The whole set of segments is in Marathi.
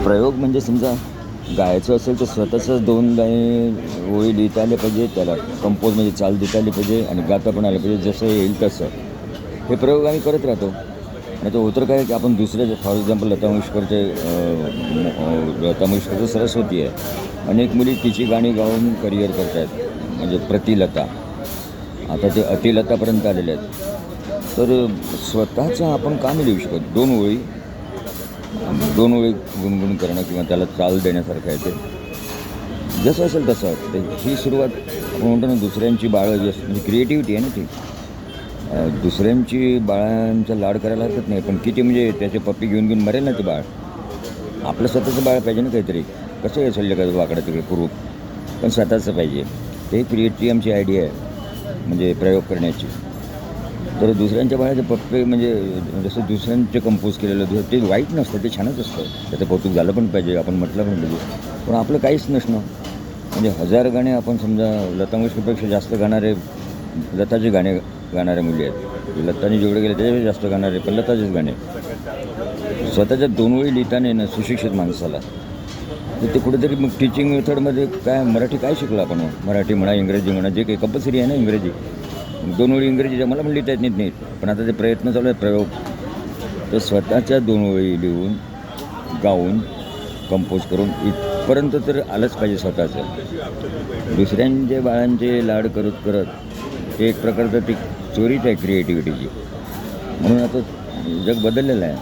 प्रयोग म्हणजे समजा गायचं असेल तर स्वतःच 2 लाईन ओळी लिहिता आल्या पाहिजे, त्याला कंपोज म्हणजे चाल देता आली पाहिजे आणि गाता पण आलं पाहिजे, जसं येईल तसं. हे प्रयोग आम्ही करत राहतो. आणि तो होतं काय की आपण दुसऱ्याचे फॉर एक्झाम्पल लता मंगेशकरचं सरस्वती आहे. अनेक मुली तिची गाणी गाऊन करिअर करत आहेत, म्हणजे प्रतिलता. आता ते अतिलतापर्यंत आलेले आहेत. तर स्वतःचं आपण का नाही लिहू शकत? 2 ओळी गुणगुण करणं किंवा त्याला चाल देण्यासारखं आहे ते. जसं असेल तसं. ते ही सुरुवात आपण म्हणतो ना, दुसऱ्यांची बाळं जी असतात म्हणजे क्रिएटिव्हिटी आहे ना ती. दुसऱ्यांची बाळांचा लाड करायला हरकत नाही, पण किती म्हणजे त्याचे पप्पी घेऊन घेऊन मरेल ना ते बाळ. आपलं स्वतःचं बाळ पाहिजे ना काहीतरी. कसं असेल का वाकडं तिकडे कुरूप, पण स्वतःचं पाहिजे. ते क्रिएटची आमची आयडिया आहे, म्हणजे प्रयोग करण्याची. तर दुसऱ्यांच्या बाळाचे पप्पे म्हणजे जसं दुसऱ्यांचे कंपोज केलेलं ते वाईट नसतं, ते छानच असतं. त्याचं कौतुक झालं पण पाहिजे, आपण म्हटलं पण पाहिजे. पण आपलं काहीच नसणं म्हणजे 1000 गाणे आपण समजा लता मंगेशकरपेक्षा जास्त गाणारे लताचे गाणे गाणाऱ्या मुली आहेत. लताने जेवढे गेले त्याच्यापेक्षा जास्त गाणारे पण लताचेच गाणे. स्वतःच्या 2 ओळी लिहिता नाही ना सुशिक्षित माणसाला, तर ते कुठेतरी मग टीचिंग मेथडमध्ये काय मराठी काय शिकलो आपण? मराठी म्हणा, इंग्रजी म्हणा, जे काही कंपल्सरी आहे ना इंग्रजी. 2 ओळी इंग्रजीच्या मला पण लिहिता येत नाहीत नीट, पण आता ते प्रयत्न चालू आहेत, प्रयोग. तर स्वतःच्या 2 ओळी लिहून गाऊन कंपोज करून इथपर्यंत तर आलंच पाहिजे स्वतःचं. दुसऱ्यांच्या बाळांचे लाड करत करत ते एक प्रकारचं ती चोरीच आहे क्रिएटिव्हिटीची. म्हणून आता जग बदललेलं आहे.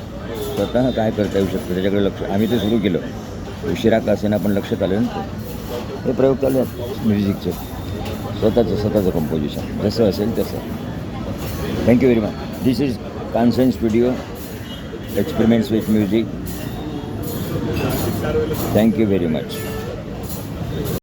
स्वतः काय करता येऊ शकतं त्याच्याकडे लक्ष आम्ही ते सुरू केलं. उशिरा का असेना पण लक्षात आलं ना ते प्रयोग चालू आहेत म्युझिकचे. स्वतःचं कंपोजिशन जसं असेल तसं. Thank you very much. This is कांसन studio experiments with music. Thank you very much.